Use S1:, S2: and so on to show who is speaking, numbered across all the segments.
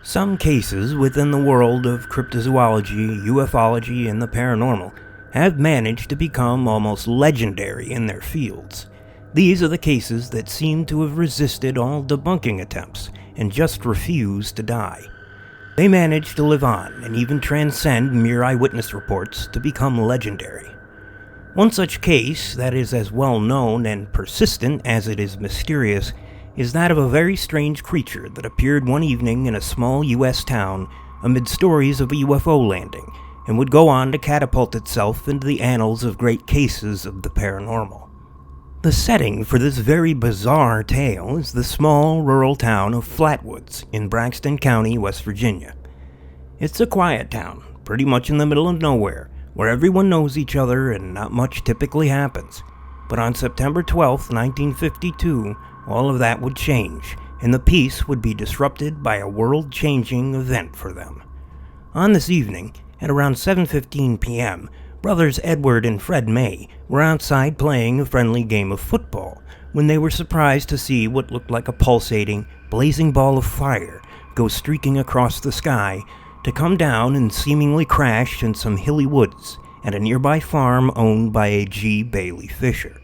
S1: Some cases within the world of cryptozoology, ufology, and the paranormal have managed to become almost legendary in their fields. These are the cases that seem to have resisted all debunking attempts and just refused to die. They manage to live on and even transcend mere eyewitness reports to become legendary. One such case that is as well known and persistent as it is mysterious is that of a very strange creature that appeared one evening in a small U.S. town amid stories of a UFO landing and would go on to catapult itself into the annals of great cases of the paranormal. The setting for this very bizarre tale is the small rural town of Flatwoods in Braxton County, West Virginia. It's a quiet town, pretty much in the middle of nowhere, where everyone knows each other and not much typically happens. But on September 12, 1952, all of that would change, and the peace would be disrupted by a world-changing event for them. On this evening, at around 7:15 p.m., brothers Edward and Fred May were outside playing a friendly game of football when they were surprised to see what looked like a pulsating, blazing ball of fire go streaking across the sky to come down and seemingly crash in some hilly woods at a nearby farm owned by a G. Bailey Fisher.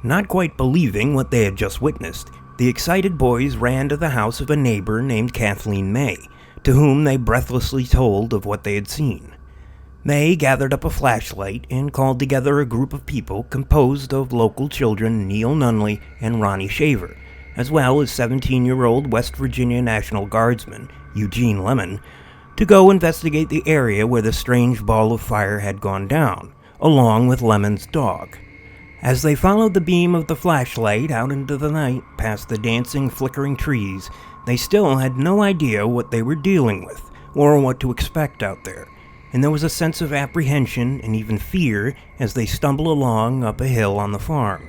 S1: Not quite believing what they had just witnessed, the excited boys ran to the house of a neighbor named Kathleen May, to whom they breathlessly told of what they had seen. May gathered up a flashlight and called together a group of people composed of local children Neil Nunley and Ronnie Shaver, as well as 17-year-old West Virginia National Guardsman Eugene Lemon, to go investigate the area where the strange ball of fire had gone down, along with Lemon's dog. As they followed the beam of the flashlight out into the night past the dancing, flickering trees, they still had no idea what they were dealing with or what to expect out there, and there was a sense of apprehension and even fear as they stumbled along up a hill on the farm.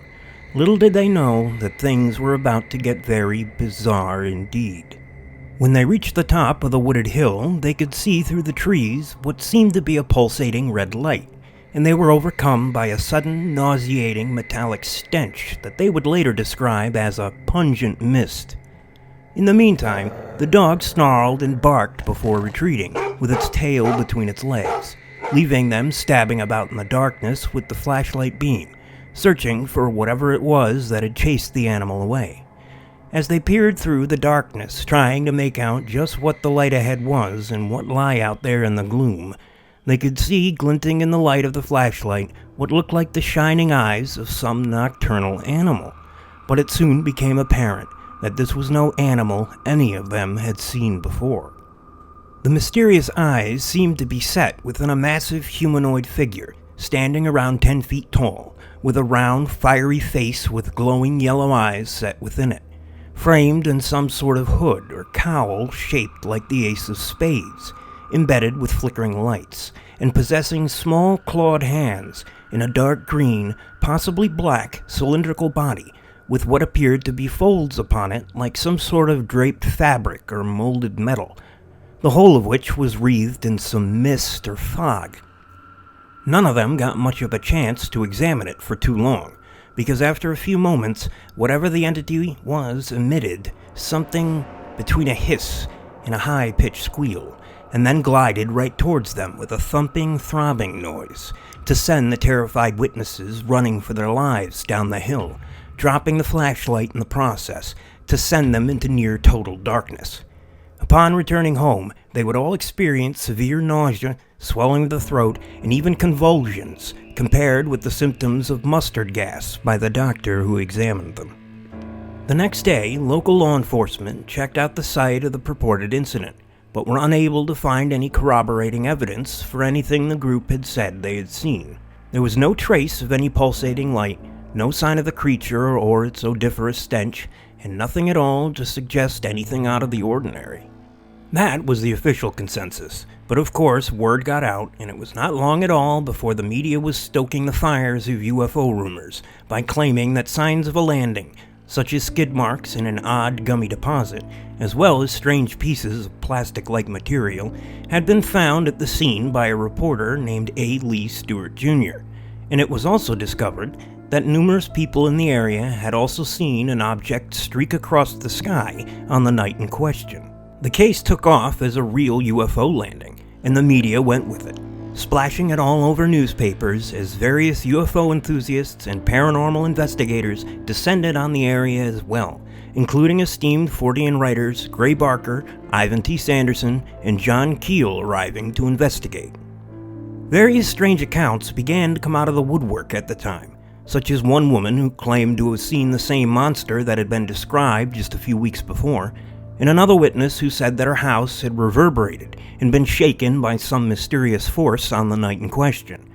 S1: Little did they know that things were about to get very bizarre indeed. When they reached the top of the wooded hill, they could see through the trees what seemed to be a pulsating red light, and they were overcome by a sudden, nauseating metallic stench that they would later describe as a pungent mist. In the meantime, the dog snarled and barked before retreating, with its tail between its legs, leaving them stabbing about in the darkness with the flashlight beam, searching for whatever it was that had chased the animal away. As they peered through the darkness, trying to make out just what the light ahead was and what lay out there in the gloom, they could see glinting in the light of the flashlight what looked like the shining eyes of some nocturnal animal. But it soon became apparent that this was no animal any of them had seen before. The mysterious eyes seemed to be set within a massive humanoid figure, standing around 10 feet tall, with a round, fiery face with glowing yellow eyes set within it, framed in some sort of hood or cowl shaped like the ace of spades, embedded with flickering lights, and possessing small clawed hands in a dark green, possibly black, cylindrical body with what appeared to be folds upon it like some sort of draped fabric or molded metal, the whole of which was wreathed in some mist or fog. None of them got much of a chance to examine it for too long, because after a few moments, whatever the entity was emitted something between a hiss and a high-pitched squeal, and then glided right towards them with a thumping, throbbing noise, to send the terrified witnesses running for their lives down the hill, dropping the flashlight in the process to send them into near total darkness. Upon returning home, they would all experience severe nausea, swelling of the throat, and even convulsions, compared with the symptoms of mustard gas by the doctor who examined them. The next day, local law enforcement checked out the site of the purported incident, but were unable to find any corroborating evidence for anything the group had said they had seen. There was no trace of any pulsating light, no sign of the creature or its odoriferous stench, and nothing at all to suggest anything out of the ordinary. That was the official consensus, but of course word got out, and it was not long at all before the media was stoking the fires of UFO rumors by claiming that signs of a landing, such as skid marks in an odd gummy deposit, as well as strange pieces of plastic-like material, had been found at the scene by a reporter named A. Lee Stewart Jr., and it was also discovered that numerous people in the area had also seen an object streak across the sky on the night in question. The case took off as a real UFO landing, and the media went with it, splashing it all over newspapers as various UFO enthusiasts and paranormal investigators descended on the area as well, including esteemed Fortean writers Gray Barker, Ivan T. Sanderson, and John Keel arriving to investigate. Various strange accounts began to come out of the woodwork at the time, such as one woman who claimed to have seen the same monster that had been described just a few weeks before, and another witness who said that her house had reverberated and been shaken by some mysterious force on the night in question.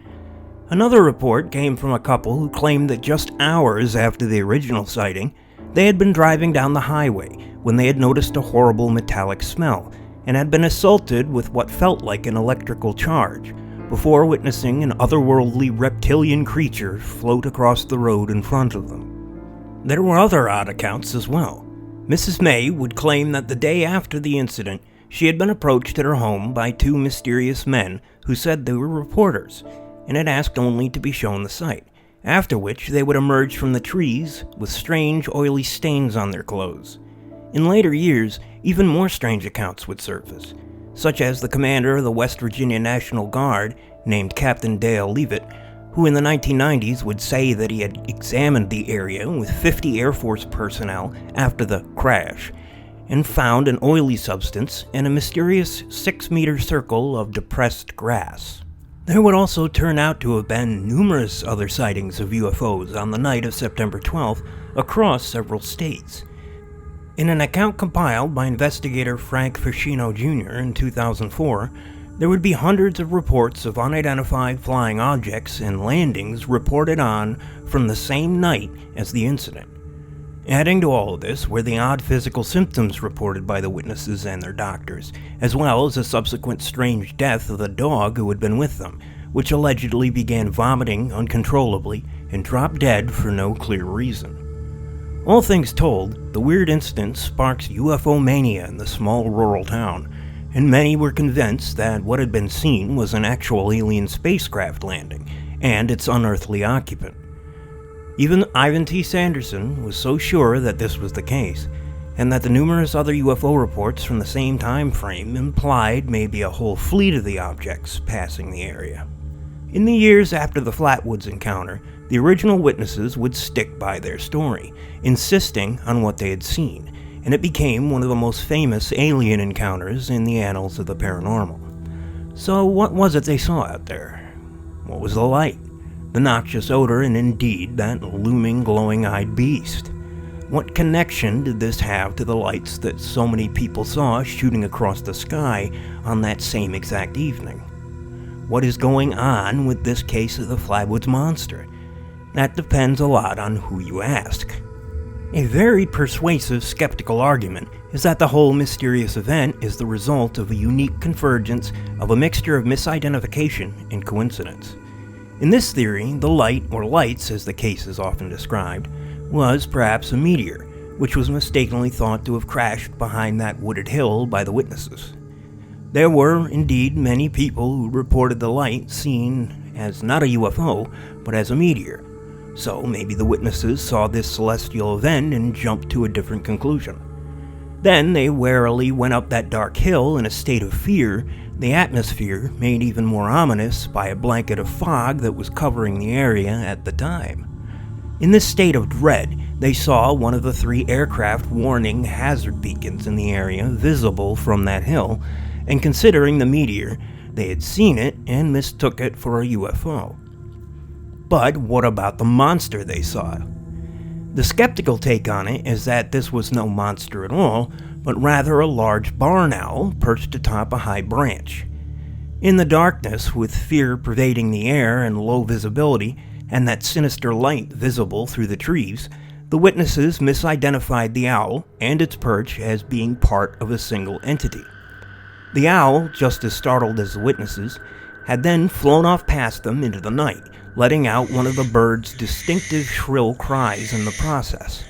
S1: Another report came from a couple who claimed that just hours after the original sighting, they had been driving down the highway when they had noticed a horrible metallic smell and had been assaulted with what felt like an electrical charge, before witnessing an otherworldly reptilian creature float across the road in front of them. There were other odd accounts as well. Mrs. May would claim that the day after the incident, she had been approached at her home by two mysterious men who said they were reporters and had asked only to be shown the site, after which they would emerge from the trees with strange oily stains on their clothes. In later years, even more strange accounts would surface, such as the commander of the West Virginia National Guard, named Captain Dale Leavitt, who in the 1990s would say that he had examined the area with 50 Air Force personnel after the crash, and found an oily substance and a mysterious 6-meter circle of depressed grass. There would also turn out to have been numerous other sightings of UFOs on the night of September 12th across several states. In an account compiled by investigator Frank Ficino Jr. in 2004, there would be hundreds of reports of unidentified flying objects and landings reported on from the same night as the incident. Adding to all of this were the odd physical symptoms reported by the witnesses and their doctors, as well as the subsequent strange death of the dog who had been with them, which allegedly began vomiting uncontrollably and dropped dead for no clear reason. All things told, the weird incident sparks UFO mania in the small rural town, and many were convinced that what had been seen was an actual alien spacecraft landing and its unearthly occupant. Even Ivan T. Sanderson was so sure that this was the case, and that the numerous other UFO reports from the same time frame implied maybe a whole fleet of the objects passing the area. In the years after the Flatwoods encounter, the original witnesses would stick by their story, insisting on what they had seen, and it became one of the most famous alien encounters in the annals of the paranormal. So what was it they saw out there? What was the light? The noxious odor, and indeed that looming glowing-eyed beast? What connection did this have to the lights that so many people saw shooting across the sky on that same exact evening? What is going on with this case of the Flatwoods Monster? That depends a lot on who you ask. A very persuasive skeptical argument is that the whole mysterious event is the result of a unique convergence of a mixture of misidentification and coincidence. In this theory, the light, or lights as the case is often described, was perhaps a meteor, which was mistakenly thought to have crashed behind that wooded hill by the witnesses. There were, indeed, many people who reported the light seen as not a UFO, but as a meteor. So maybe the witnesses saw this celestial event and jumped to a different conclusion. Then they warily went up that dark hill in a state of fear, the atmosphere made even more ominous by a blanket of fog that was covering the area at the time. In this state of dread, they saw one of the 3 aircraft warning hazard beacons in the area visible from that hill, and considering the meteor, they had seen it and mistook it for a UFO. But what about the monster they saw? The skeptical take on it is that this was no monster at all, but rather a large barn owl perched atop a high branch. In the darkness, with fear pervading the air and low visibility, and that sinister light visible through the trees, the witnesses misidentified the owl and its perch as being part of a single entity. The owl, just as startled as the witnesses, had then flown off past them into the night, letting out one of the bird's distinctive shrill cries in the process.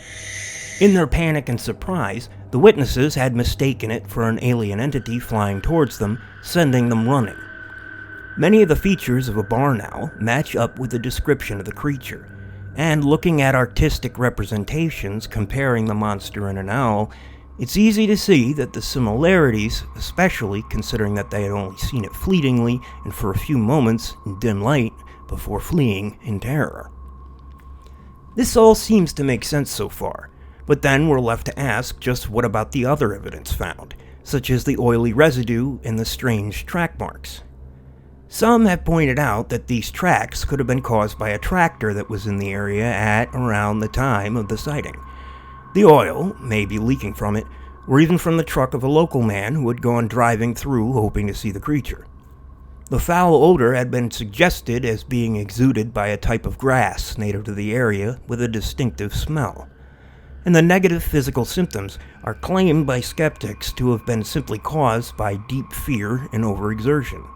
S1: In their panic and surprise, the witnesses had mistaken it for an alien entity flying towards them, sending them running. Many of the features of a barn owl match up with the description of the creature. And looking at artistic representations comparing the monster and an owl, it's easy to see that the similarities, especially considering that they had only seen it fleetingly and for a few moments in dim light before fleeing in terror. This all seems to make sense so far, but then we're left to ask just what about the other evidence found, such as the oily residue and the strange track marks. Some have pointed out that these tracks could have been caused by a tractor that was in the area at around the time of the sighting. The oil may be leaking from it, or even from the truck of a local man who had gone driving through hoping to see the creature. The foul odor had been suggested as being exuded by a type of grass native to the area with a distinctive smell. And the negative physical symptoms are claimed by skeptics to have been simply caused by deep fear and overexertion.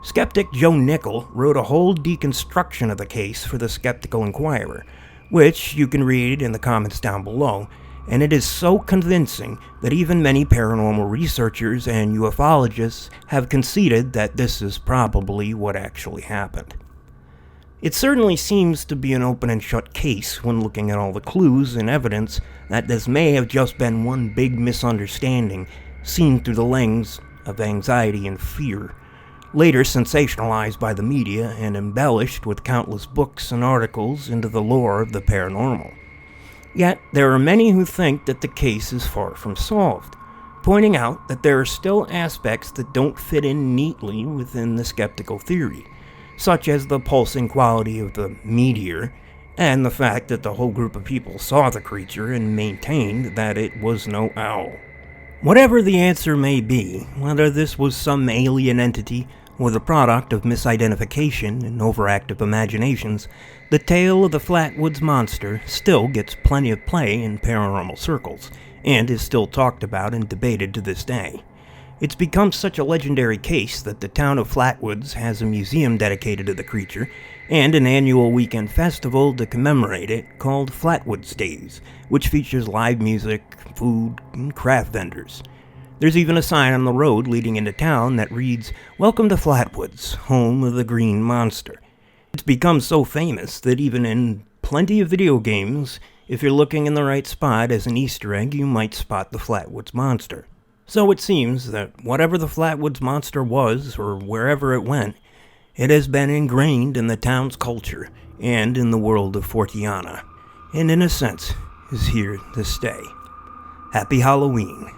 S1: Skeptic Joe Nickel wrote a whole deconstruction of the case for the Skeptical Inquirer, which you can read in the comments down below, and it is so convincing that even many paranormal researchers and ufologists have conceded that this is probably what actually happened. It certainly seems to be an open and shut case when looking at all the clues and evidence that this may have just been one big misunderstanding seen through the lens of anxiety and fear, later sensationalized by the media and embellished with countless books and articles into the lore of the paranormal. Yet, there are many who think that the case is far from solved, pointing out that there are still aspects that don't fit in neatly within the skeptical theory, such as the pulsing quality of the meteor, and the fact that the whole group of people saw the creature and maintained that it was no owl. Whatever the answer may be, whether this was some alien entity or the product of misidentification and overactive imaginations, the tale of the Flatwoods Monster still gets plenty of play in paranormal circles, and is still talked about and debated to this day. It's become such a legendary case that the town of Flatwoods has a museum dedicated to the creature, and an annual weekend festival to commemorate it called Flatwoods Days, which features live music, food, and craft vendors. There's even a sign on the road leading into town that reads, "Welcome to Flatwoods, home of the Green Monster." It's become so famous that even in plenty of video games, if you're looking in the right spot as an Easter egg, you might spot the Flatwoods Monster. So it seems that whatever the Flatwoods Monster was, or wherever it went, it has been ingrained in the town's culture and in the world of Fortiana, and in a sense is here to stay. Happy Halloween.